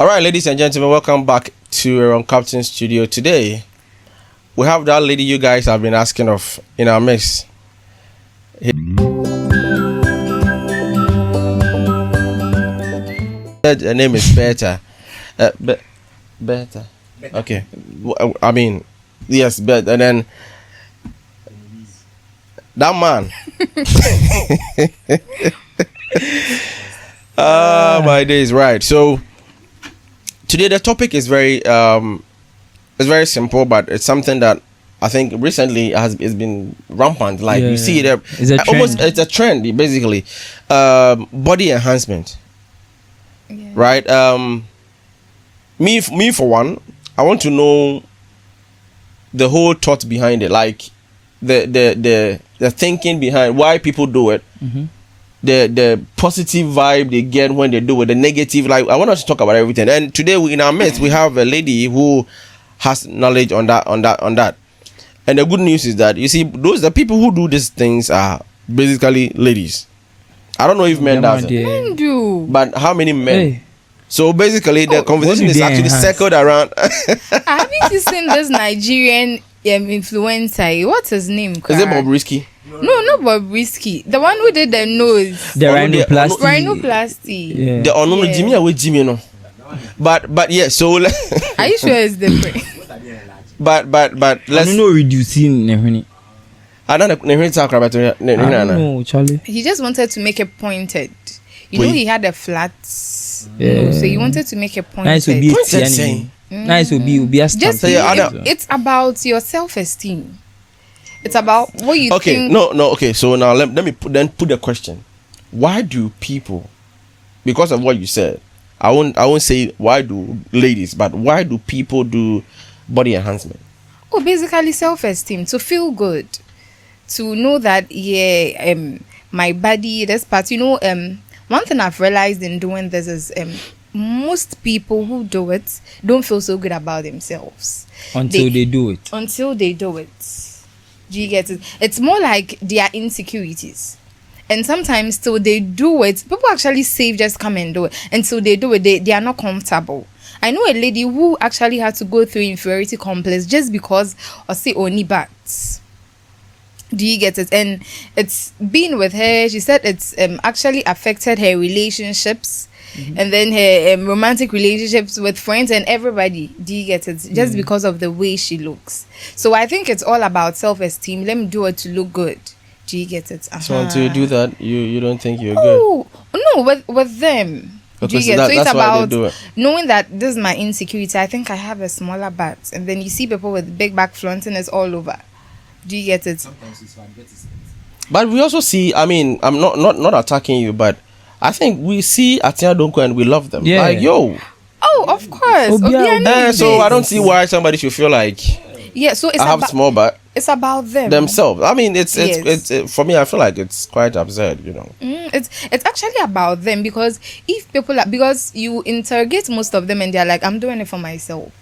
All right, ladies and gentlemen, welcome back to Aaron Captain Studio. Today, we have that lady you guys have been asking of in our mix. Her name is Beta. Beta. Okay. I mean, yes, but and then that man. My days, right. So today the topic is very it's very simple, but it's something that I think recently has been rampant. Like you see it, it's a trend basically. Body enhancement. Yeah. Right. Me for one, I want to know the whole thought behind it, like the thinking behind why people do it. Mm-hmm. The positive vibe they get when they do it, the negative. Like I want us to talk about everything. And today in our midst we have a lady who has knowledge on that. And the good news is that you see the people who do these things are basically ladies. I don't know if men does it. Men do. But how many men? Hey. So basically the conversation is actually circled around. Haven't you seen this Nigerian influencer? What's his name? Is it Bobrisky? No, not Bobrisky. The one who did the nose. The rhinoplasty. Rhinoplasty. Yeah. The unknown Jimmy away Jimmy no. But yeah, so are you sure it's different? but let's no reducing Nehuni. I don't know, Charlie. He just wanted to make it pointed. You know he had a flat nose, so he wanted to make it pointed. Nice will be nice will be a just it's about your self-esteem. It's about what you think. Okay, so now let me put the question. Why do people, because of what you said, I won't say why do ladies, but why do people do body enhancement? Oh, basically self-esteem, to feel good, to know that my body, this part, one thing I've realized in doing this is most people who do it don't feel so good about themselves until they do it. Do you get it? It's more like their insecurities. And sometimes till they do it, people actually say just come and do it. Until they do it, they are not comfortable. I know a lady who actually had to go through inferiority complex just because of say only bats. Do you get it? And it's been with her. She said it's actually affected her relationships. Mm-hmm. And then her romantic relationships with friends and everybody. Do you get it? Just because of the way she looks. So I think it's all about self-esteem. Let me do it to look good. Do you get it? So until you do that, you don't think you're good? No, with them. Do you get it? So it's about knowing that this is my insecurity. I think I have a smaller butt. And then you see people with big back flaunting is all over. Do you get it? Sometimes it's fun. But we also see, I mean, I'm not attacking you, but I think we see Atia Donko and we love them. Yeah. Like, yo. Oh, of course. So I don't see why somebody should feel like so it's I have small butt. It's about themselves. I mean, it's for me. I feel like it's quite absurd, It's actually about them because if people because you interrogate most of them and they're like, I'm doing it for myself.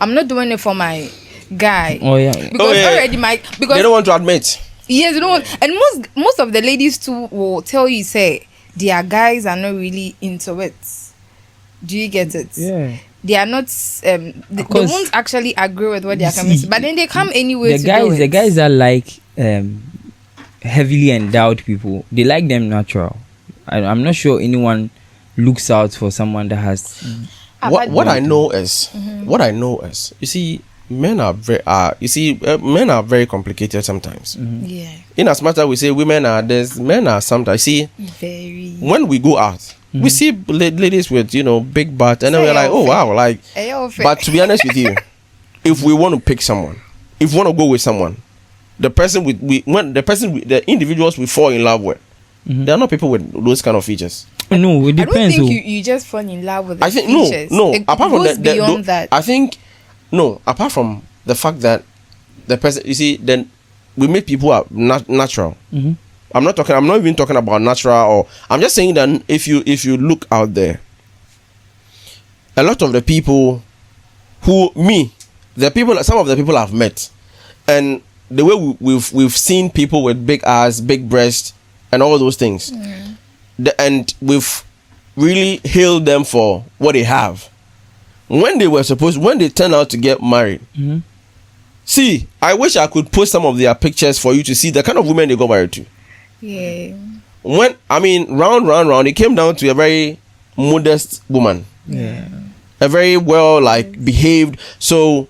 I'm not doing it for my guy. Oh yeah. Because already because they don't want to admit. Yes, you know, and most of the ladies too will tell you say their guys are not really into it. Do you get it? Yeah. They are not. They won't actually agree with what they are coming to, but then they come anyway. The guys are like heavily endowed people. They like them natural. I'm not sure anyone looks out for someone that has. What I know is you see. Men are very complicated sometimes. Mm-hmm. Yeah. In as much as we say women are this, men are sometimes. See, very. When we go out, we see ladies with big butt, and then we're like, oh wow, like. But to be honest with you, if we want to pick someone, if we want to go with someone, the individuals we fall in love with, they are not people with those kind of features. No, it depends. I don't think you just fall in love with the features. No. Apart from beyond that, I think. No, apart from the fact that the person, you see, then we make people who are natural. Mm-hmm. I'm not even talking about natural, or I'm just saying that if you look out there, a lot of the people some of the people I've met, and the way we've seen people with big ass, big breast, and all those things, and we've really hailed them for what they have. when they turn out to get married. See, I wish I could post some of their pictures for you to see the kind of women they got married to. Yeah. When round, it came down to a very modest woman. Yeah. A very well behaved. So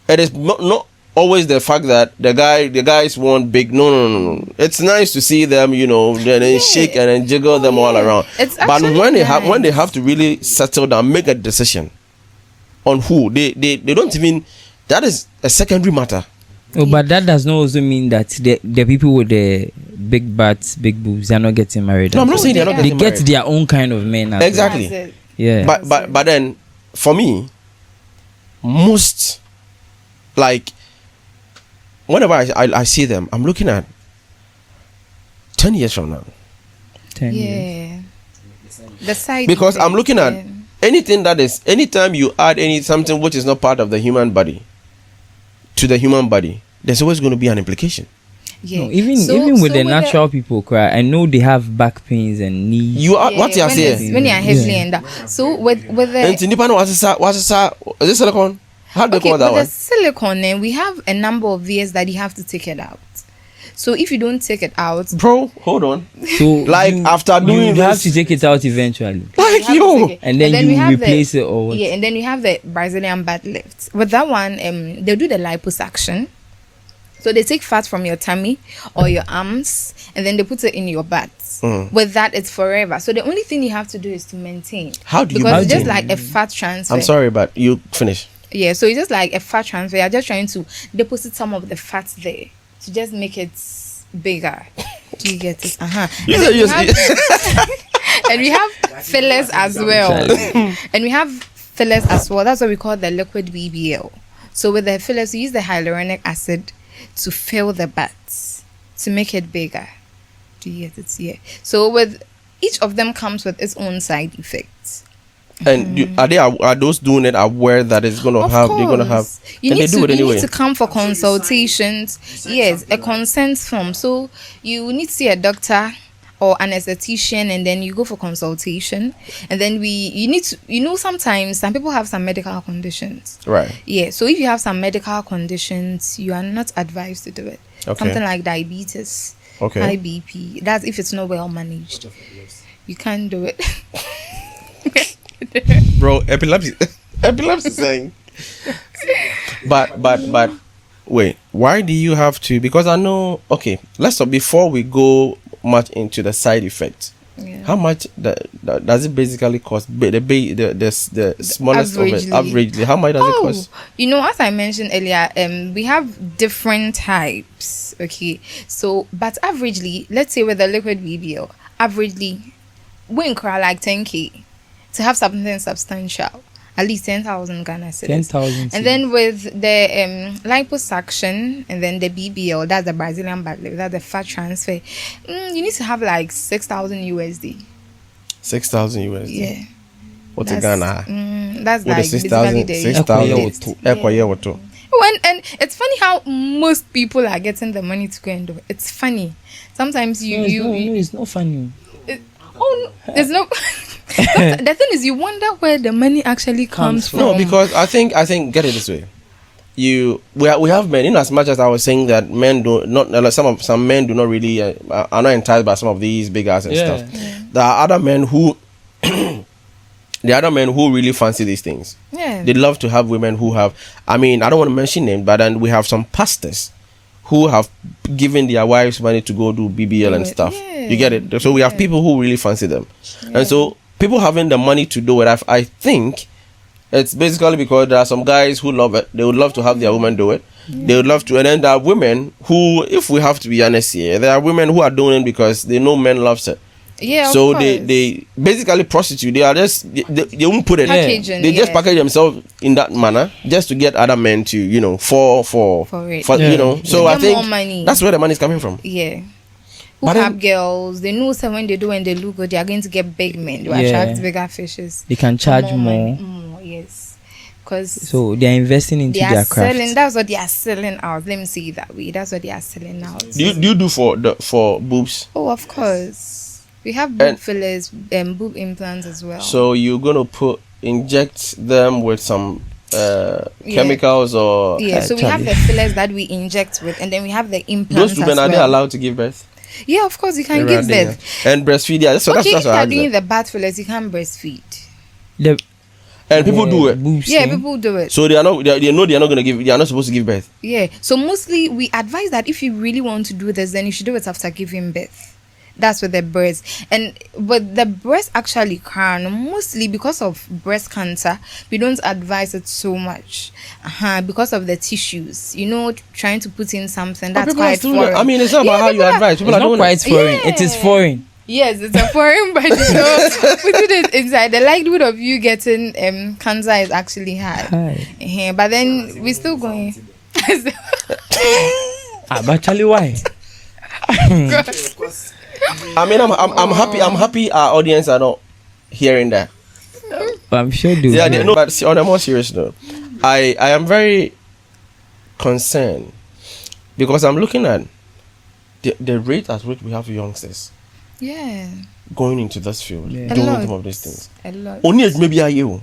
it is not always the fact that the guys want big. No. It's nice to see them, then shake and then jiggle them all around. But when they have to really settle down, make a decision on who they don't even. That is a secondary matter. Oh, but that does not also mean that the people with the big butts, big boobs, they are not getting married. No, I'm not saying they're not getting married. They get their own kind of men. Exactly. Well. Yeah. But then, for me, most whenever I see them, I'm looking at 10 years from now. 10 years. The side because effect, I'm looking at anytime you add something which is not part of the human body to the human body, there's always going to be an implication. Yeah. No, even with the natural people, I know they have back pains and knees. What you are saying? When you are heavily in that. So with the is this silicone? How do they call that one? With the silicone, we have a number of years that you have to take it out. So if you don't take it out, bro, hold on. So after doing you have to take it out eventually. And then you replace it or what? Yeah, and then we have the Brazilian butt lift. With that one, they do the liposuction. So they take fat from your tummy or your arms and then they put it in your butt. With that, it's forever. So the only thing you have to do is to maintain. How do you Because maintain? it's just like a fat transfer. I'm sorry, but you finish. Yeah, so it's just like a fat transfer. You're just trying to deposit some of the fat there to just make it bigger. Do you get it? And we have fillers as well. And we have fillers as well. That's what we call the liquid BBL. So with the fillers, we use the hyaluronic acid to fill the butts to make it bigger. Do you get it? Yeah. So with each of them comes with its own side effects. And are those doing it aware that it's gonna have? They're gonna have. You need to come for consultations. Yes, a consent form. So you need to see a doctor or an esthetician, and then you go for consultation. And then you need to. Sometimes some people have some medical conditions. Right. Yeah. So if you have some medical conditions, you are not advised to do it. Okay. Something like diabetes. Okay. High BP. That's if it's not well managed. You can't do it. Bro, epilepsy saying. But wait, why do you have to? Because I know. Okay, before we go much into the side effects. Yeah. How much does it basically cost? The smallest of it, averagely, how much does it cost? As I mentioned earlier, we have different types. Okay, so but averagely, let's say with the liquid BBL, averagely, we incur like 10K to have something substantial. At least 10,000 Ghana cedis. 10,000. And then with the liposuction and then the BBL, that's the Brazilian butt lift, that's the fat transfer. You need to have like 6,000 USD. 6,000 USD. Yeah. What's in Ghana? That's what like 6,000. 6,000. And it's funny how most people are getting the money to go and do it. It's funny. Sometimes it's not funny. There's no. The thing is, you wonder where the money actually comes from. No, because I think get it this way. We have men. In as much as I was saying that men do not, some men do not really are not enticed by some of these big ass and stuff. Yeah. There are other men who. The other men who really fancy these things. Yeah. They love to have women who have. I mean, I don't want to mention names, but then we have some pastors who have given their wives money to go do BBL and stuff. Yeah. You get it? So we have people who really fancy them. Yeah. And so people having the money to do it, I think it's basically because there are some guys who love it. They would love to have their women do it. Yeah. They would love to. And then there are women who, if we have to be honest here, there are women who are doing it because they know men loves it. Yeah. So they basically prostitute. They are just they won't put it. Packaging, they just package themselves in that manner just to get other men to fall for it. So I think more money. That's where the money is coming from. Yeah. Who have girls? They know that when they do and they look good, they are going to get big men. They attract bigger fishes. They can charge more. Yes. So they are investing into their craft. That's what they are selling out. Let me see it that way. That's what they are selling out. Do you do for boobs? Oh, of course. We have boob fillers and boob implants as well. So you're gonna put inject them with some chemicals or so we have the fillers that we inject with, and then we have the implants. Those women, are they allowed to give birth? Yeah, of course you can give birth. And breastfeed. Yeah, so okay, that's if what you're doing the birth fillers, you can breastfeed. And people do it. Yeah, people do it. So they know they are not gonna give. They are not supposed to give birth. Yeah. So mostly we advise that if you really want to do this, then you should do it after giving birth. That's with the breast. And but the breast actually can, mostly because of breast cancer, we don't advise it so much. Because of the tissues, trying to put in something that's quite foreign. I mean, it's not about how you advise. People it's are not quite foreign. Yeah. It is foreign. Yes, it's a foreign body. We did it inside. The likelihood of you getting cancer is actually high. But then we're still going. But Charlie, why? I mean, I'm happy. I'm happy our audience are not hearing that. But I'm sure they Yeah, they know. But on a more serious note, I am very concerned because I'm looking at the rate at which we have youngsters. Yeah. Going into this field, doing some of these things. A lot. Only maybe are you.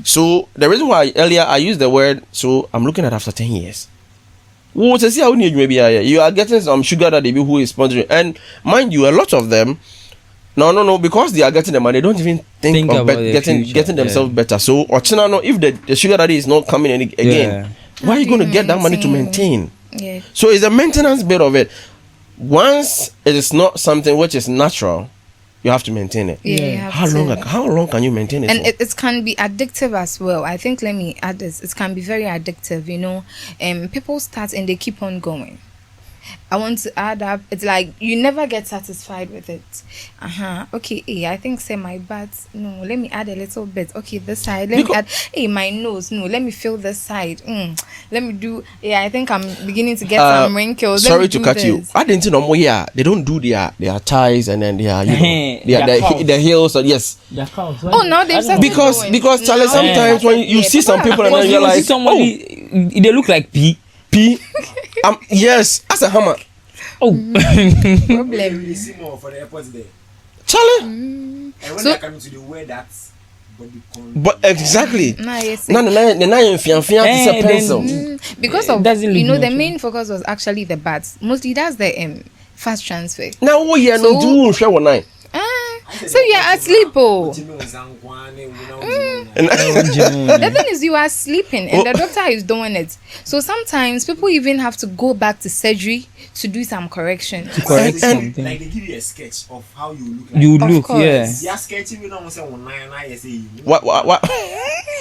So the reason why earlier I used the word, so I'm looking at after 10 years. What to see how maybe you are getting some sugar daddy who is sponsoring, and mind you, a lot of them, no, because they are getting the money, they don't even think of getting themselves better. So, or if the sugar daddy is not coming in again, why are you going to get that money to maintain? Yeah. So it's a maintenance bit of it. Once it is not something which is natural, you have to maintain it. Yeah. How long can you maintain it? And it can be addictive as well. I think, let me add this, it can be very addictive, people start and they keep on going. I want to add up, it's like you never get satisfied with it. Okay, I think say my butt, no, let me add a little bit. Okay, this side, let me add my nose, no, let me feel this side. Let me do, I think I'm beginning to get some wrinkles. Sorry to cut you. I didn't know they don't do their ties and then their heels. Yes. Now they've started because Charlie, sometimes when you see some people and then you're like, somebody, they look like P. Yes, as a hammer. Problem. You see more for the airport there. Charlie. And when they're coming to the way that's but exactly. Because of the main focus was actually the bats. Mostly that's the fast transfer. Now so you're asleep, The thing is, you are sleeping and the doctor is doing it. So sometimes people even have to go back to surgery to do some correction. To correct something. Like they give you a sketch of how you look. You look, They are sketching you don't say what?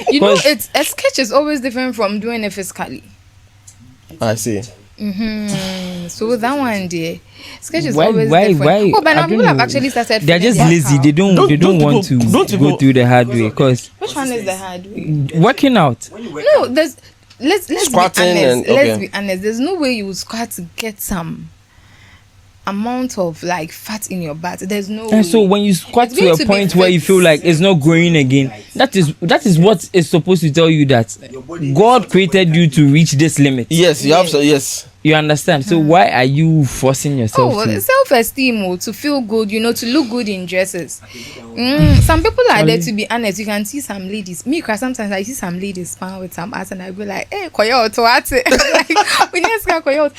It's a sketch is always different from doing it physically. I see. So that one day, sketch is always different. Why? But now people have actually started. They're just lazy. They don't want to go through the hard way. Because which one is the hard way? Working out. No, let's be honest. Let's be honest. There's no way you would squat to get some amount of like fat in your butt. There's no. And so when you squat to a point where you feel like it's not growing again, that is what is supposed to tell you that God created you to reach this limit. Yes, you have to. Yes, you understand. So why are you forcing yourself? Self-esteem, to feel good, to look good in dresses. Some people are there, to be honest. You can see some ladies. Me, cause sometimes I see some ladies span with some ass, and I be like, "Hey, koyoto, what?" Like, we need to koyoto.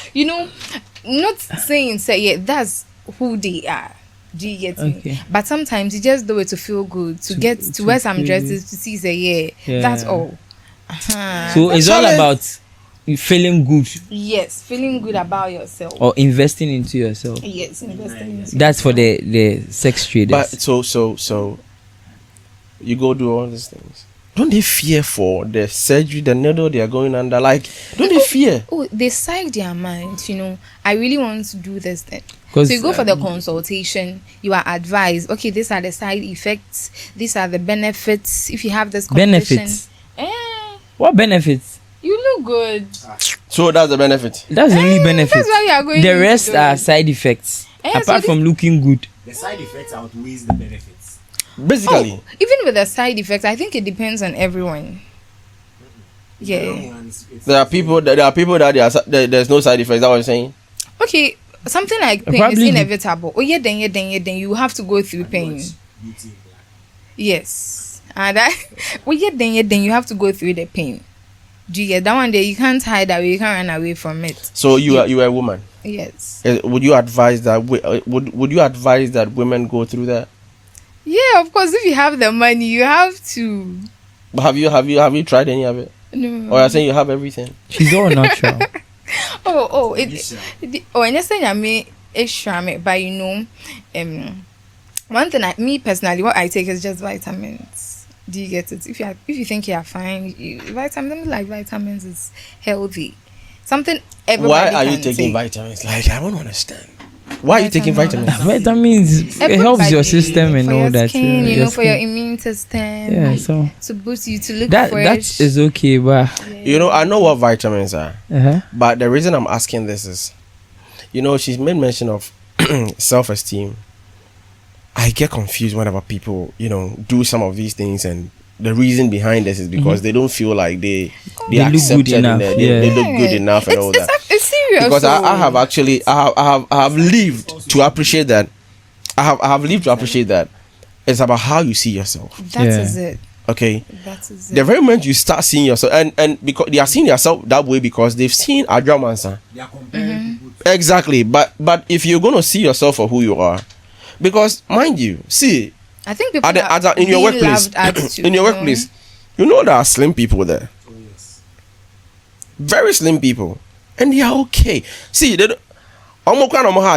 Not saying say that's who they are. Do you get me? But sometimes you just do it to feel good, to get to wear some dresses, to see say that's all. So it's all about feeling good. Yes, feeling good about yourself. Or investing into yourself. Yes, investing into that's for the sex traders. But so you go do all these things. Don't they fear for the surgery, the needle they are going under? Like, don't they fear? They psych their mind, I really want to do this thing. So you go for the consultation, you are advised, okay, these are the side effects, these are the benefits if you have this condition. Benefits? What benefits? You look good. So that's the benefit? That's the only benefit. That's why you are going. The rest are side effects. Apart from looking good. The side effects outweighs the benefits. Basically, even with the side effects, I think it depends on everyone. Yeah, there are people that there's no side effects. Is that what you're saying? Okay, something like pain is inevitable. Then you have to go through pain. Yes. And that well, then you have to go through the pain. Do you get that one day? You can't hide away. You can't run away from it. So you are a woman. Yes. Would you advise that? Would you advise that women go through that? Yeah, of course. If you have the money, you have to. But have you tried any of it? No. Or you're saying you have everything? She's all natural. And you're saying I mean it's shame, but you know, one thing me personally, what I take is just vitamins. Do you get it? If you think you are fine, vitamins like vitamins is healthy. Something everybody. Why are you can taking take. vitamins? Like I don't understand. Why are you taking vitamins? Vitamins, it helps your system and for all your that. skin, yeah, you know, for your skin. immune system. Yeah, so to boost you to look that fresh. is okay, but You know, I know what vitamins are, uh-huh. but the reason I'm asking this is, you know, she's made mention of self-esteem. I get confused whenever people, you know, do some of these things, and the reason behind this is because they don't feel like they They are look good accepted enough, they look good enough and all that. It's serious. Because so. I have actually I have lived to appreciate that. I have lived to appreciate that. It's about how you see yourself. That Yeah. is it. Okay. That is The it. very moment you start seeing yourself, and because they are seeing yourself that way because they've seen Adra Mansa. They are comparing people to Exactly. But if you're gonna see yourself for who you are, because mind you, see I think people in your being workplace, loved attitude, in your you know? workplace, you know there are slim people there, oh yes. very slim people, and they are okay. See, they don't,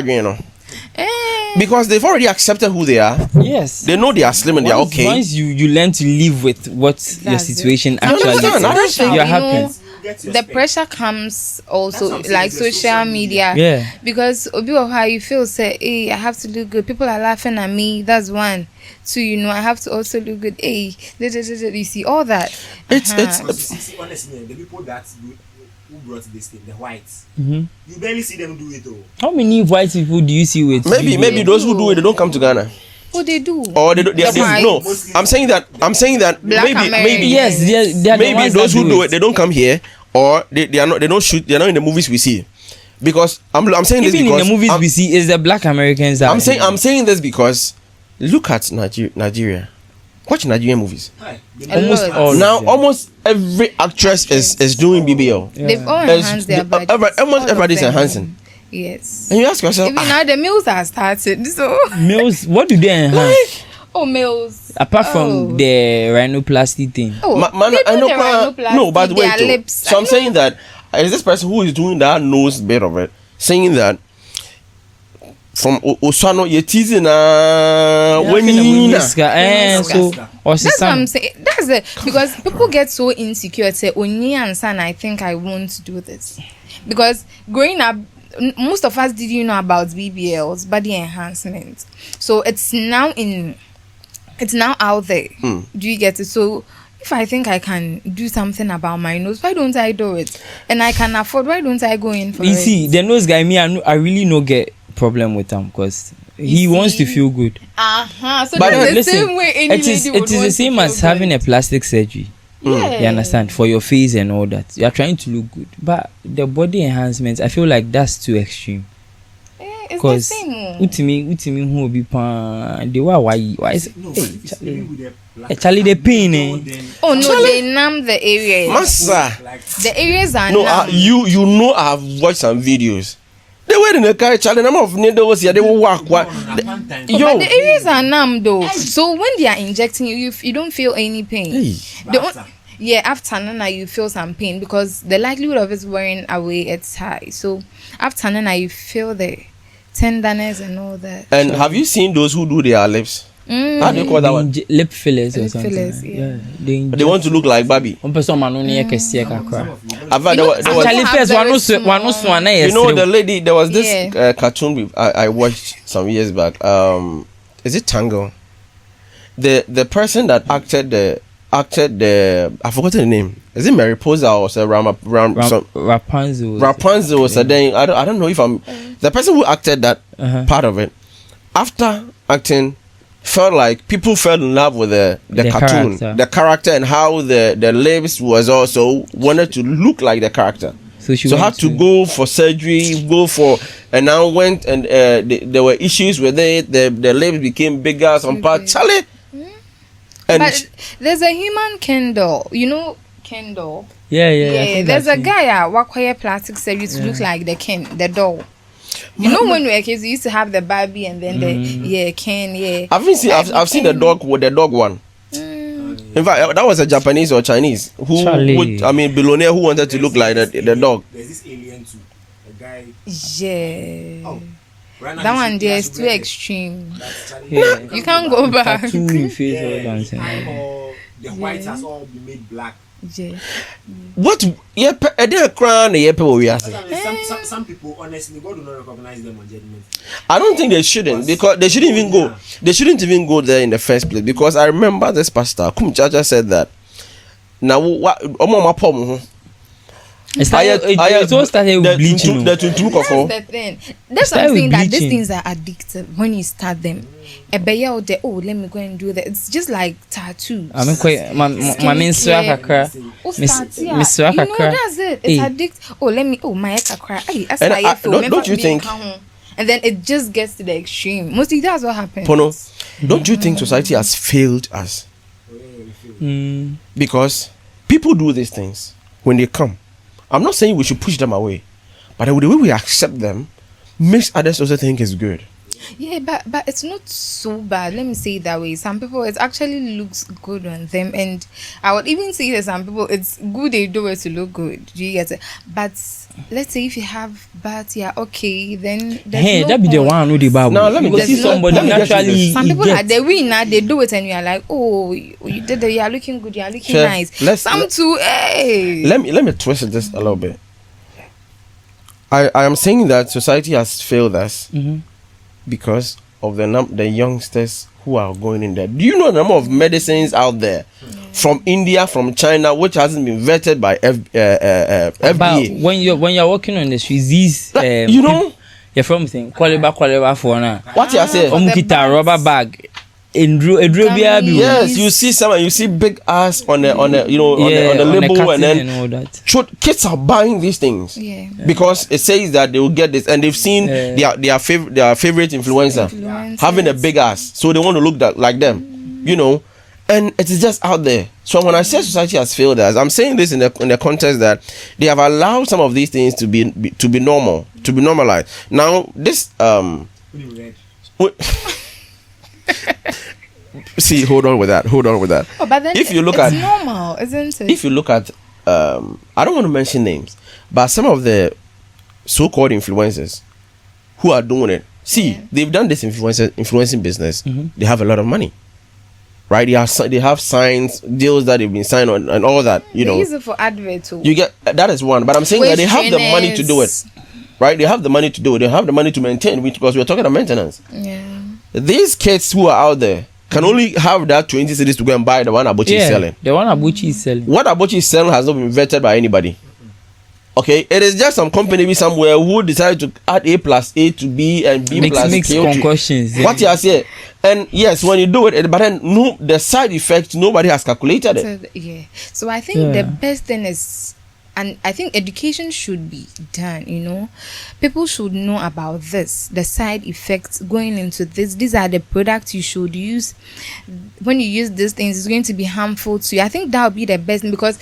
you know, because they've already accepted who they are. Yes. They know they are slim and they are okay. Once you learn to live with what your That's it. situation I actually understand, I is, understand. you're You know, happy. You get your the spec. pressure comes also That's what I'm saying, like it's the social social media. Yeah. Because obi of how you feel say, hey, I have to look good. People are laughing at me. That's one. Two, you know, I have to also look good. Hey, you see all that. It's Because see, honestly, the people that who brought this thing, the whites, Mhm. you barely see them do it though. How many white people do you see with? maybe those who do it, they don't come to Ghana, Oh, they do. or they don't. They, The they, no, whites. I'm saying that Black maybe Americans. Yes, they are the maybe ones those that who do it, they don't come here, or they are not. They don't shoot. They are not in the movies we see. Because I'm saying this even in because the movies I'm, we see, is the black Americans that I'm saying this because look at Nigeria. Watch Nigerian movies. Hi. almost lot. all Now of them. almost every actress is doing BBL. Yeah. They've all There's- enhanced their the- budget. almost All of everybody's them. enhancing. Yes. And you ask yourself, Even now the meals are started. So Males, what do they enhance? oh meals. Apart from the rhinoplasty thing. Oh, man, they I do know. the rhinoplasty, No, but wait. their Though. lips. So I'm I saying know. that is this person who is doing that knows bit of it, saying that from Osano, you're teasing when you so or That's what some I'm saying. That's it. Because people get so insecure. Say, Oni and son, I think I won't do this. Because growing up, most of us didn't know about BBLs, body enhancement. So it's now out there. Do you get it? So if I think I can do something about my nose, why don't I do it? And I can afford, why don't I go in for you it? see the nose guy, me I really no get problem with him because he You wants see? to feel good. So But that's the listen, same way any it is lady would the want same to as feel having good. a plastic surgery. Yeah. You understand, for your face and all that. You are trying to look good, but the body enhancement, I feel like that's too extreme. It's the Because same. utimi who be pan, they why is No, hey, but it's Charlie, even with the black- eh, Charlie, the pain, eh? Then, Oh no, they numb the areas. Massa. like, The areas are No, numb. you know I have watched some videos. They were in the car, Charlie. Number of needles here. They will walk. What? one time, Yo. But the areas are numb though. So when they are injecting you, you don't feel any pain. Hey. The after. after Nana you feel some pain because the likelihood of it wearing away it's high. So after Nana you feel the tenderness and all that. And have you seen those who do their lips? How do you call that one? Lip fillers or Lip something. fillers, like- yeah. They want to look like Barbie. One person man only a kesiye Some kakra. of you, I've had, there was, Some Charlie have first very one no small- swan na you know the yes. lady. There was this Yeah. cartoon I watched some years back. Is it Tango? The person that acted the I forgot the name. Is it Mariposa or some Rapunzel. Rapunzel or something? I don't know if I'm the person who acted that Uh-huh. part of it. After acting, felt like people fell in love with the cartoon, the character, and how the lips was also wanted to look like the character. So she So went had to go for surgery, and now went and there were issues with it. The lips became bigger, some part. Charlie, And But there's a human Kendall. You know Kendall? Yeah. I think There's I've a seen- guy at Wakoya Plastic Service who looks like the Ken, the doll. You know when we were kids, we used to have the Barbie and then the Ken. Yeah. I've seen the dog with the dog one. In fact, that was a Japanese or Chinese billionaire who wanted to look like the dog. There's this alien too. A guy. Yeah. Oh. Right now That he one should- there he is should too wear the- extreme. that's Charlie. Yeah. You can't go back. Tattoo in face, all dancing. Or the white has all been made black. Yeah. What? Yeah, a day crown. Yeah, people we ask. Some people, honestly, God will not recognize them on judgment. I don't think they shouldn't, because they shouldn't even go. They shouldn't even go there in the first place, because I remember this pastor Kum Chacha said that. Now what? It all started with bleaching. The tuntum That's kofo. the thing. That's Start something with that these bleaching. things are addictive when you start them. A bear out there, oh, let me go and do that. It's just like tattoos. I mean, quite my main kakra. Oh, Miss- start, yeah. Miss You know, Swakakra. that's it. It's Hey. addictive. Oh, let me, my kakra. Hey, that's And why I- I feel. don't you think- And then it just gets to the extreme. Mostly that's what happens. Pono, don't you think society has failed us? Mm. Because people do these things when they come. I'm not saying we should push them away, but the way we accept them makes others also think it's good. Yeah, but it's not so bad. Let me say it that way. Some people, it actually looks good on them, and I would even say that some people, it's good they do it to look good. Do you get it? But let's say if you have bad, yeah, okay, then there's Hey, no that be the point. one who the Bible. Now, let me You go get see to- somebody let me get to naturally. this. Some he people get- are the winner, they do it, and you are like, oh, you did it, you are looking good, you are looking Sure. nice. Let's- Some too, hey. Let me twist it just a little bit. I am saying that society has failed us Mhm. because of the youngsters who are going in there. Do you know the number of medicines out there from India, from China, which hasn't been vetted by But FDA? when you're working on the streets, these You know you're from thing quality for now. what you say? For the Omukita bags. rubber bag. Edro biya bi. Yes, you see some, you see big ass on the on the on label, carton and then all that. kids are buying these things. Yeah. Because it says that they will get this, and they've seen their favorite influencer Influencers. having a big ass, so they want to look like them, and it is just out there. So when I say society has failed us, I'm saying this in the context that they have allowed some of these things to be normal, to be normalized. Now this see, hold on with that. Oh, but then If you look it's at- normal, isn't it? If you look at I don't want to mention names, but some of the so-called influencers who are doing it, they've done this influencing business. They have a lot of money, right? They have signs, deals that they've been signed on, and all that. They use it for advert too. You get that is one, but I'm saying that they have the money to do it, right? They have the money to do it. They have the money to maintain, because we're talking about maintenance. Yeah. These kids who are out there can only have that 20 cities to go and buy the one Abuchi is selling. The one Abuchi is selling. What Abuchi is selling has not been vetted by anybody. Okay, it is just some company somewhere who decided to add A plus A to B and B plus Mix K to- concussions. What you are saying, and yes, when you do it, but then the side effects nobody has calculated it. So, yeah. So I think the best thing is, and I think education should be done. People should know about this, the side effects going into this. These are the products you should use. When you use these things, it's going to be harmful to you. I think that would be the best thing, because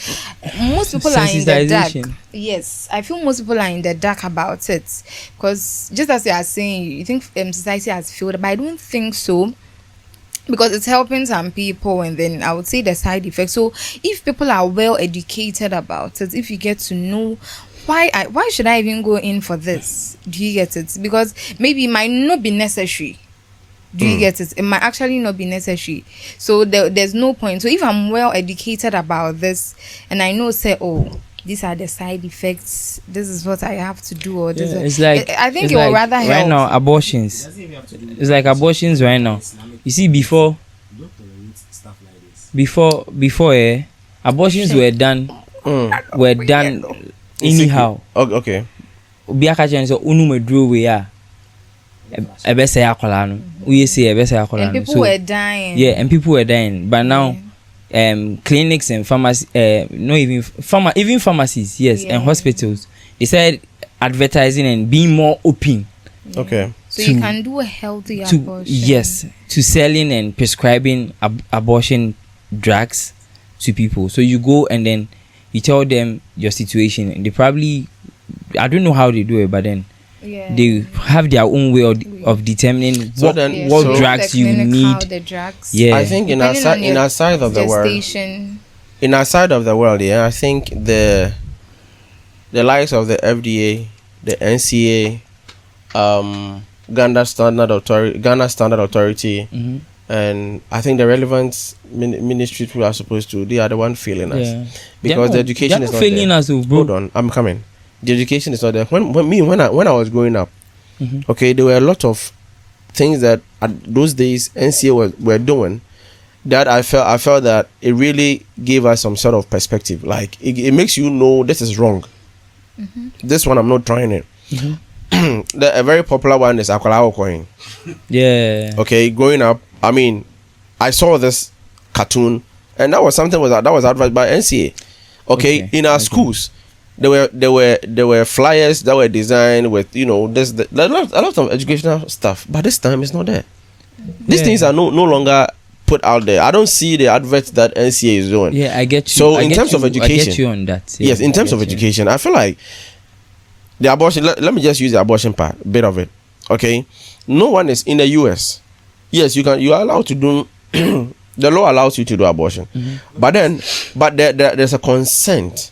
most people are in the dark. Sensitization. Yes, I feel most people are in the dark about it, because just as you are saying, you think society has failed, but I don't think so. Because it's helping some people, and then I would say the side effects. So if people are well educated about it, if you get to know why should I even go in for this? Do you get it? Because maybe it might not be necessary. Do you get it? It might actually not be necessary. So there's no point. So if I'm well educated about this, and I know, say, oh, these are the side effects, this is what I have to do, or this It's like I think it's it will like rather help. right now abortions. It's like abortions right now. You see, before abortions were done anyhow. Okay. Obi aka kyerɛ no sɛ wonum aduro wei a ɛbɛsɛe akwadaa no woyɛ sei ɛbɛsɛe akwadaa And no. people were dying. Yeah, and people were dying, but now clinics and pharmacy even pharmacies, yes, and hospitals, they said advertising and being more open Okay. So to- you can do a healthy to abortion. yes, to selling and prescribing abortion drugs to people. So you go and then you tell them your situation, and they probably, I don't know how they do it, but then they have their own way of determining what drugs you need. The drugs. Yeah, I think in our side of the world, I think the likes of the FDA, the NCA, Ghana Standard Authority, and I think the relevant ministries who are supposed to, they are the one failing us, because the education is not failing there. us, bro. Hold on, I'm coming. The education is not there. When I was growing up, okay, there were a lot of things that at those days NCA were doing that I felt that it really gave us some sort of perspective. Like it makes you know this is wrong. This one I'm not trying it. A very popular one is Akwalawo coin. Yeah. Okay, growing up, I mean, I saw this cartoon, and that was something that was advertised by NCA. Okay, in our schools, there were flyers that were designed with, you know, a lot of educational stuff, but this time it's not there. These things are no longer put out there. I don't see the adverts that NCA is doing. Yeah, I get you. So in terms of education, I get you on that. Yeah, yes, in terms of education, I feel like the abortion. Let me just use the abortion part, bit of it. Okay, no one is in the US. Yes, you are allowed to do. The law allows you to do abortion, but there's a consent.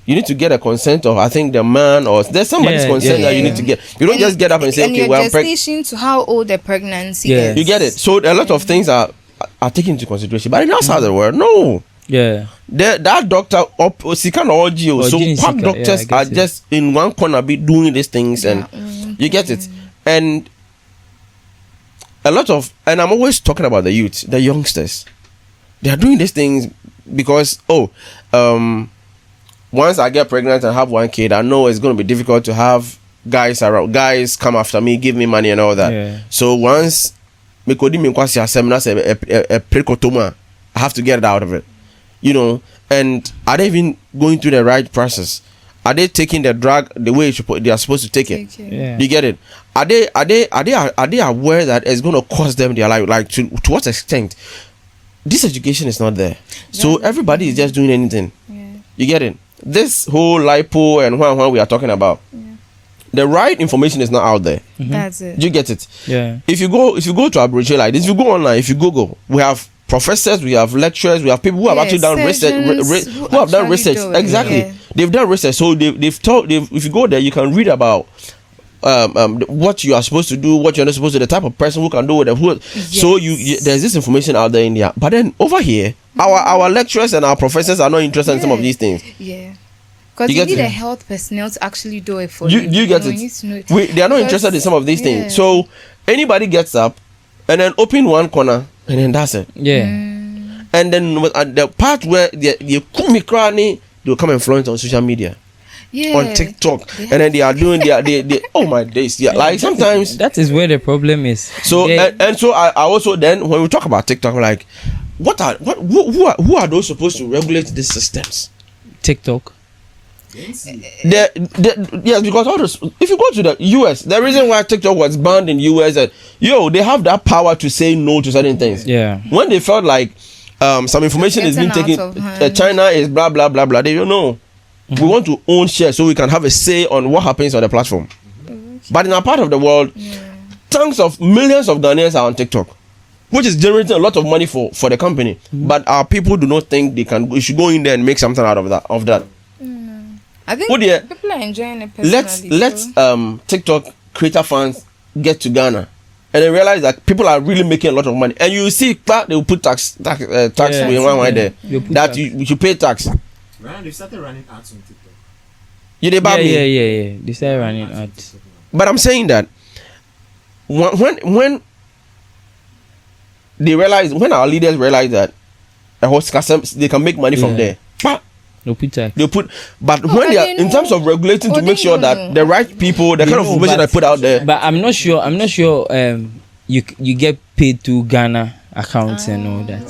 You need to get a consent of, I think, the man, or there's somebody's consent that you need to get. You don't just get up and say, okay, well, gestation to how old the pregnancy is. You get it. So a lot of things are taken into consideration, but in outside the world, no. Yeah. That doctor up Sikana Ogio. So quack doctors are just in one corner be doing these things, and you get it. And a lot of, and I'm always talking about the youth, the youngsters. They are doing these things because once I get pregnant and have one kid, I know it's going to be difficult to have guys around. Guys come after me, give me money and all that. Yeah. So once I have to get it out of it. You know, and are they even going through the right process? Are they taking the drug the way they are supposed to take it? Yeah. You get it? Are they aware that it's going to cost them their life? Like to what extent? This education is not there. So everybody is just doing anything. Yeah. You get it? This whole lipo and when we are talking about, the right information is not out there. That's it. You get it? Yeah. If you go to Abuja like this, if you go online, if you Google, we have professors, we have lecturers, we have people who have actually done research, who have done research. Exactly, they've done research. So they've told. If you go there, you can read about what you are supposed to do, what you're not supposed to, the type of person who can do it. So there's this information out there in there. But then over here, our lecturers and our professors are not interested in some of these things. Yeah. Because you need a health personnel to actually do it for you. You get it? They are not interested in some of these things. So anybody gets up and then open one corner and then that's it. Yeah. And then at the part where they'll come and flaunt on social media. Yeah. On TikTok. And then they are doing they oh my days. Yeah. Like sometimes that is where the problem is. So and so I also then when we talk about TikTok, I'm like, who are those supposed to regulate these systems? TikTok. Yes, because all this, if you go to the US, the reason why TikTok was banned in US that they have that power to say no to certain things. Yeah. When they felt like some information is being taken, China is blah blah blah blah. They don't know. We want to own shares so we can have a say on what happens on the platform. But in our part of the world, tons of millions of Ghanaians are on TikTok, which is generating a lot of money for the company. But our people do not think we should go in there and make something out of that. I think people are enjoying it personally. Let's TikTok creator fans get to Ghana and then realize that people are really making a lot of money. And you see they will put tax in one way there. That you should pay tax. Right, they started running ads on TikTok. Yeah. They started running ads. But I'm saying that when they realize, when our leaders realize that they can make money from there. They'll put tax. But when they are in terms of regulating to make sure that the right people, the kind of information I put out there. But I'm not sure. You get paid to Ghana accounts and all that.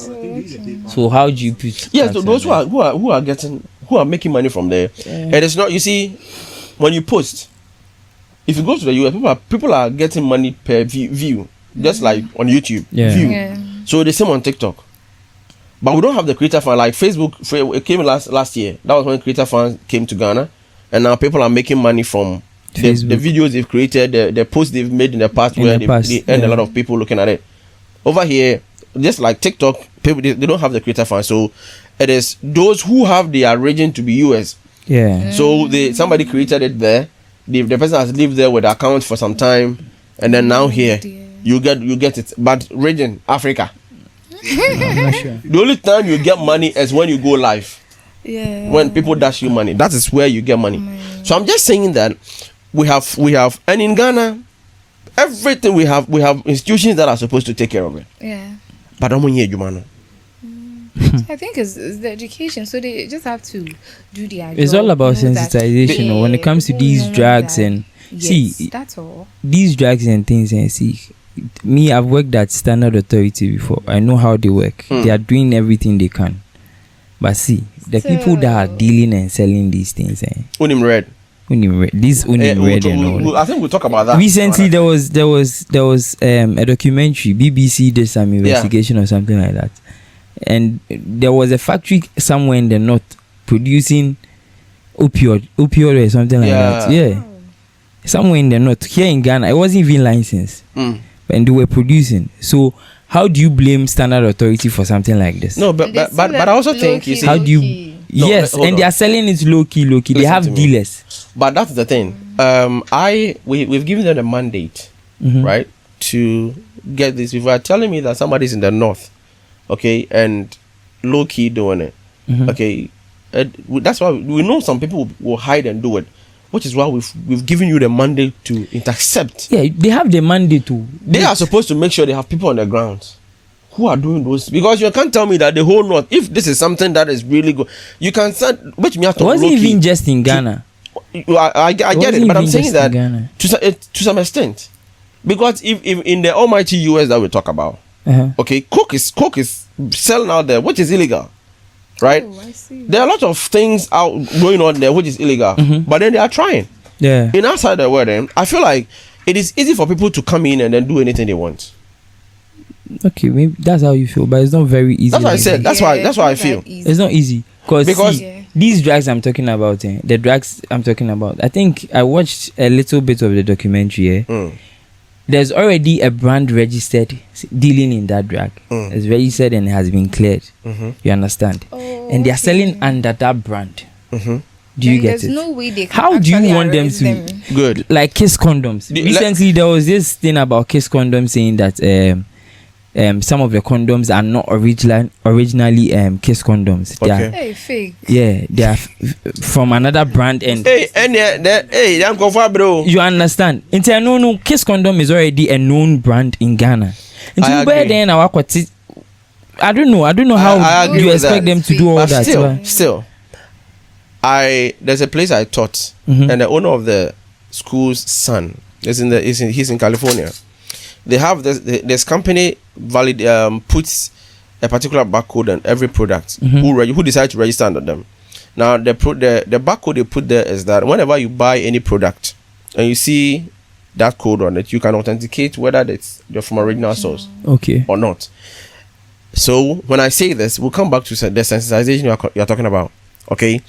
So how do you put? Yes, so those who are making money from there, and it's not. You see, when you post, if you go to the US, people are getting money per view, just like on YouTube view. Yeah. So the same on TikTok. but we don't have the creator fund. Like Facebook, it came last year. That was when creator fund came to Ghana, and now people are making money from the videos they've created, the posts they've made in the past, where they earn a lot of people looking at it. Over here, just like TikTok, people they don't have the creator fund, so it is those who have their region to be US. Yeah. So somebody created it there. The person has lived there with the account for some time, and then now here you get it. But region Africa. I'm not sure. The only time you get money is when you go live. Yeah. When people dash you money, that is where you get money. So I'm just saying that we have, and in Ghana, everything we have institutions that are supposed to take care of it. Yeah. But I'm here, Jumano. I think it's the education, so they just have to do their It's job, all about know that- sensitization when it comes to people these know drugs that- and yes, see that's all. these drugs and things and see. Me, I've worked at Standard Authority before. I know how they work. They are doing everything they can. But see, the people that are dealing and selling these things, Unim red. This Unim red and all. I think we'll talk about that. Recently, there was a documentary. BBC did some investigation or something like that, and there was a factory somewhere in the north producing opioid or something like that. Yeah, somewhere in the north. Here in Ghana, it wasn't even licensed, and they were producing. So how do you blame Standard Authority for something like this? No, but I also think you see, how do you? No, yes, and they are selling it low key. They have dealers. But that's the thing. We've given them a mandate, right, to get this. If you are telling me that somebody's in the north, okay, and low key doing it, okay, that's why we know some people will hide and do it, which is why we've given you the mandate to intercept. Yeah, they have the mandate to. They are supposed to make sure they have people on the ground who are doing those, because you can't tell me that the whole north, if this is something that is really good, you can send, which me have to. It wasn't even just in Ghana. I get it, but I'm saying that to some extent, because if in the almighty US that we talk about, okay, coke is selling out there, which is illegal, right? Oh, I see. There are a lot of things out going on there which is illegal, but then they are trying. Yeah. In outside the world, then I feel like it is easy for people to come in and then do anything they want. Okay, maybe that's how you feel, but it's not very easy. That's what I said. That's why I feel. It's not easy because see, these drugs I'm talking about, the drugs I'm talking about. I think I watched a little bit of the documentary. There's already a brand registered dealing in that drug. It's registered and it has been cleared. You understand? And they are selling under that brand. Do you get it? There's no way they can. How do you want them to good like Kiss condoms? Recently, there was this thing about Kiss condoms saying that some of the condoms are not originally Kiss condoms. They are, fake. Yeah, they are from another brand and bro. You understand? No, Kiss condom is already a known brand in Ghana. And I don't know how you expect them to do all that. Still, there's a place I taught, and the owner of the school's son he's in California. They have this company puts a particular barcode on every product who decide to register under them. Now the barcode they put there is that whenever you buy any product and you see that code on it, you can authenticate whether they're from original source, or not. So when I say this, we'll come back to the sensitization you're talking about. Okay,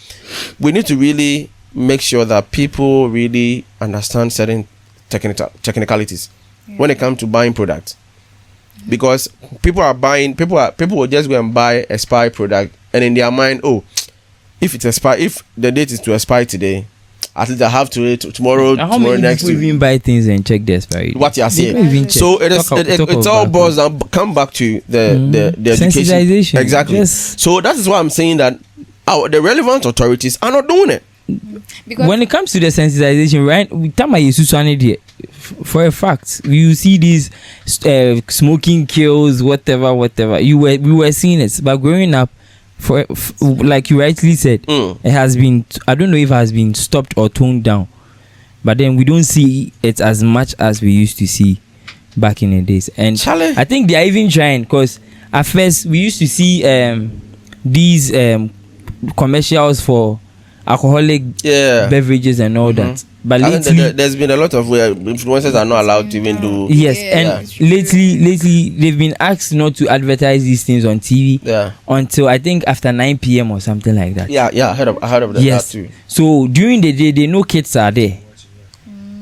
we need to really make sure that people really understand certain technicalities when it comes to buying products, because people will just go and buy a spy product, and in their mind, if the date is to expire today, at least I have to wait tomorrow next week. Even buy things and check the expiry. What you are saying. So it's all boils down. Come back to the education. Sensitization. Exactly. Yes. So that is why I'm saying that the relevant authorities are not doing it. Because when it comes to the sensitization, right? We tell my for a fact, you see these smoking kills, whatever. We were seeing it, but growing up, like you rightly said, it has been. I don't know if it has been stopped or toned down, but then we don't see it as much as we used to see back in the days. And Charlie. I think they are even trying, because at first we used to see these commercials for alcoholic beverages and all that. But I think lately, there's been a lot of where influencers are not allowed to even do. yes, Yeah, and it's true. lately they've been asked not to advertise these things on TV Yeah, until I think after 9 p.m. or something like that. yeah. I heard of that, Yes. that too. So during the day, they know kids are there.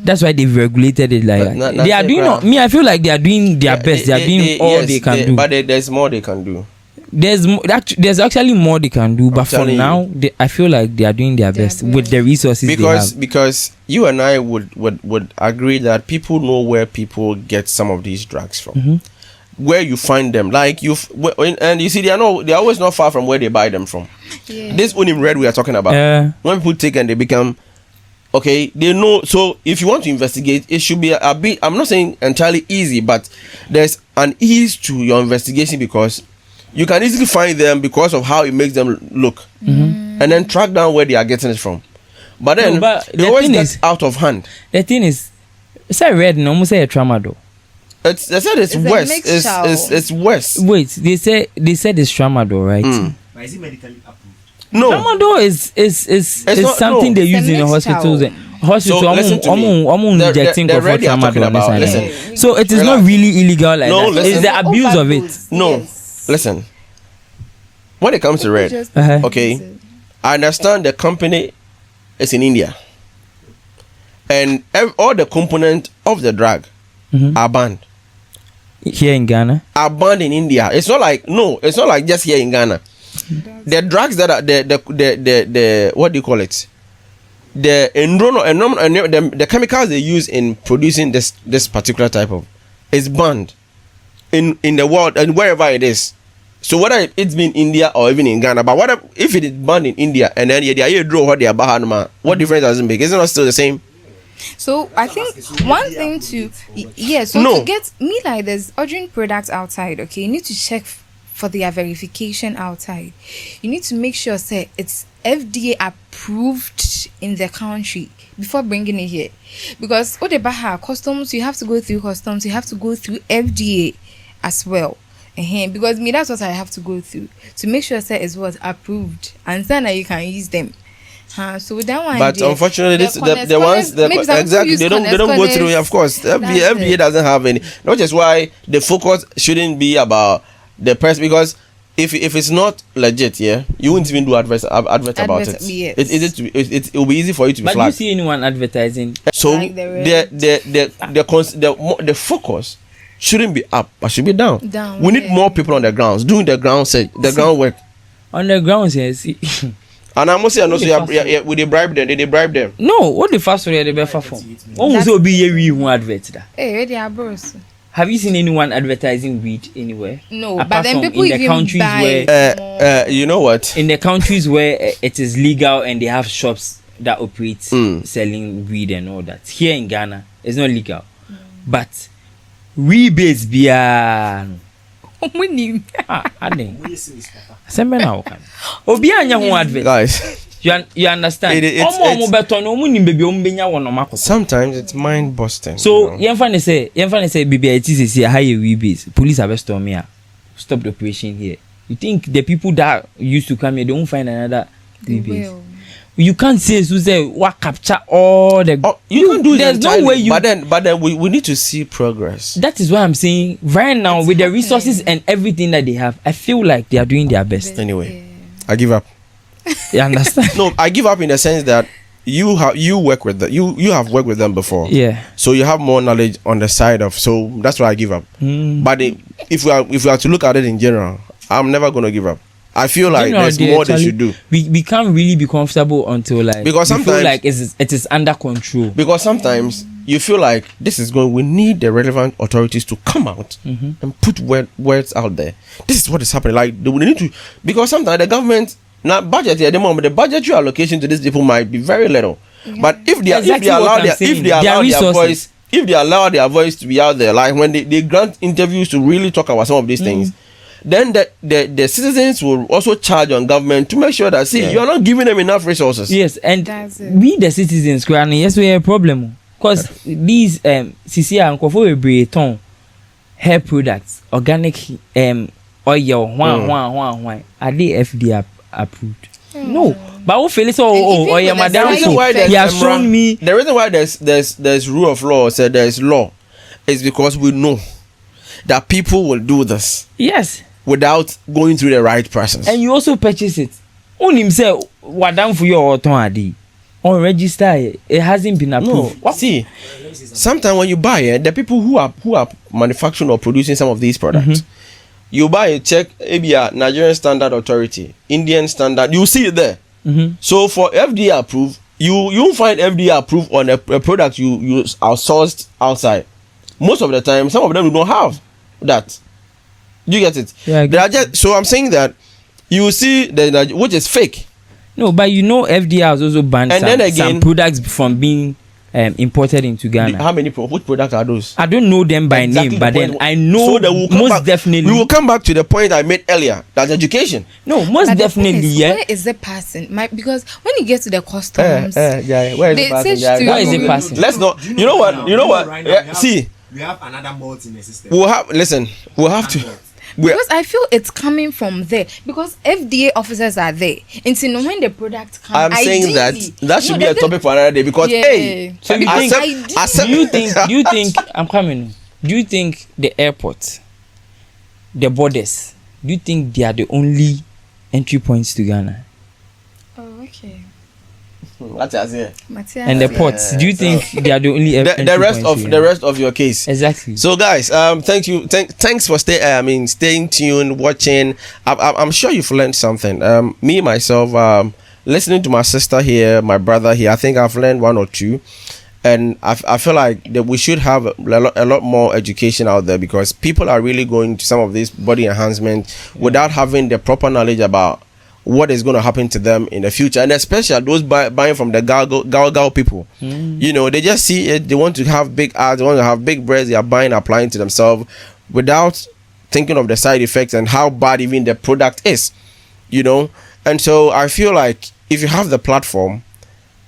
That's why they've regulated it like that. They are doing. Me, I feel like they are doing their best. They are doing all they can do. But there's more they can do. There's actually more they can do. But for telling you. now, I feel like they are doing their best with the resources Because you and I would agree that people know where people get some of these drugs from. Mm-hmm. Where you find them, like and you see, they're always not far from where they buy them from. Yeah. This unim red we are talking about. When people take and they become okay, they know. So if you want to investigate, it should be a bit. I'm not saying entirely easy, but there's an ease to your investigation because you can easily find them because of how it makes them look, and then track down where they are getting it from. But then they always get out of hand. The thing is, say red, no, almost say a tramadol. They said it's west. It's west. Wait, they said it's tramadol, right? But is it medically approved? No, tramadol is not- something no. they use It's a in the mixture. hospitals. Hospital, So, listen to me. injecting The for red you are talking tramadol. about, this and listen. that. So it is Relax. not really illegal like No, that. listen. It's the abuse of it. No. Yes. listen. When it comes to red, Just- okay, I understand the company is in India, and all the components of the drug are banned. Here in Ghana, Are banned in India. It's not like just here in Ghana. The drugs that are the what do you call it? The the chemicals they use in producing this particular type of is banned in the world and wherever it is. So whether it's been India or even in Ghana, but what if it is banned in India and then they are draw what they are banned, what difference does it make? Isn't it still the same? So I think one thing to to get me like there's ordering products outside, okay, you need to check for their verification outside. You need to make sure say it's FDA approved in the country before bringing it here, because Odebaha customs, you have to go through customs, you have to go through FDA as well. Because me, that's what I have to go through to make sure that it was approved, and then you can use them. So with that one, but unfortunately, the ones exactly they don't go through. Of course, FDA doesn't have any. Which is why the focus shouldn't be about the press, because if it's not legit, you wouldn't even do advert about it. Yes. It will be easy for you to be but flagged. you see anyone advertising? So Like the focus shouldn't be up, but should be down. We need yeah. more people on the grounds doing the ground work. On the grounds, yes. And I must say, will they bribe them? Did they bribe them? No, what the first one they better for? When was it be here we advert that? Hey, they are bros. Have you seen anyone advertising weed anywhere? No, Apart but then from people in the even countries buy where You know what? in the countries where it is legal and they have shops that operate selling weed and all that. Here in Ghana, it's not legal. But rebates beyond. Guys, you understand? sometimes it's mind busting. So, Yanfan say, baby, it is a higher rebates. Police have stormed me. Stop the operation here. You think the people that used to come here, they won't find another rebates? You can't say what capture all the. You can do it. There's no way you. But then we need to see progress. That is what I'm saying. Right now, with the resources and everything that they have, I feel like they are doing their best. Anyway, I give up. You understand? No, I give up in the sense that you work with them. You have worked with them before. Yeah. So you have more knowledge on the side of. So that's why I give up. But if we are to look at it in general, I'm never gonna give up. I feel like there's more they should do. We can't really be comfortable until because sometimes feel like it is under control. Because sometimes you feel like this is going. We need the relevant authorities to come out and put words out there. This is what is happening. Like they need to, because sometimes the government not budget at the moment. The budgetary allocation to these people might be very little. But if they allow their voice to be out there, like when they grant interviews to really talk about some of these things. Then the citizens will also charge on government to make sure that you are not giving them enough resources. Yes, and we the citizens, yes, we have a problem because these CCR and Kofo hair products, organic oil, are they FDA approved? No, But who feel so even oh yeah, with the madam. side So effects- he has shown me. The reason why there's rule of law, said there's law, is because we know that people will do this Yes, without going through the right process. and you also purchase it. On himself, what down for your authority on register? It hasn't been No, approved. see, sometimes when you buy it, the people who are manufacturing or producing some of these products, you buy a check, maybe a Nigerian Standard Authority, Indian Standard, you see it there. So for FDA approved, you find FDA approved on a product you are sourced outside. Most of the time, some of them do not have that. You get it? Yeah, I They are get just, so I'm saying that you see the which is fake. No, but you know FDA has also banned And some, then again- some products from being imported into Ghana. How many which products are those? I don't know them by Exactly name, the but then point. I know So that we'll come most back- definitely. We will come back to the point I made earlier. That's education. No, most But the thing definitely, is, yeah. Where is the person? Because when you get to the customs, Yeah. Where is They the person? teach Yeah, to- Where is the person? Let's not. Do You know what? You know what? right now, Yeah, see, we have another malt in the system. we'll have. Listen, we'll have to. we- because I feel it's coming from there because FDA officers are there. And so when the product comes, I'm saying that ideally- should No, be a the topic for another day because Yeah. hey, So you think- accept- Do you think I'm coming? Do you think the airport, the borders, do you think they are the only entry points to Ghana? Oh, okay. What I say? Matthias, And the yeah. ports, do you think they are the only entry The rest points of to the Ghana? rest of your case. Exactly. So guys, thanks for staying tuned, watching. I'm sure you've learned something. Me myself, listening to my sister here, my brother here, I think I've learned one or two, and I feel like that we should have a lot more education out there because people are really going to some of these body enhancement without having the proper knowledge about what is going to happen to them in the future, and especially those buying from the gal people. You know, they just see it, they want to have big ads, they want to have big breasts, they are buying, applying to themselves without thinking of the side effects and how bad even the product is, you know. And so I feel like if you have the platform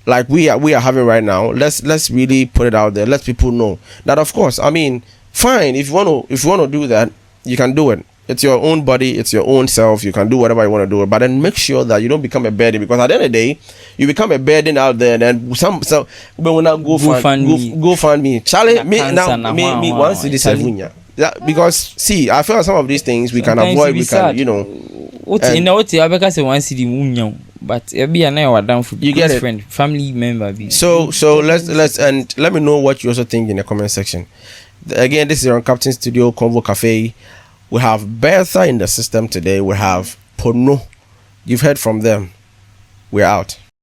like we are having right now, let's really put it out there, let people know that, of course, I mean, fine, if you want to do that, you can do it. It's your own body, it's your own self, you can do whatever you want to do, but then make sure that you don't become a burden, because at the end of the day, you become a burden out there, and then some when we not go fund me, Charlie, me once it is because see, I feel like some of these things we can Sometimes avoid, it be we sad. can, you know. What And- in the what I say one city munyam, but it be an hour down for You get close it. friend, family member. Be. So let's and let me know what you also think in the comment section. Again, this is on Captain Studio Convo Cafe. We have Bertha in the system today. We have Pono. You've heard from them. We're out.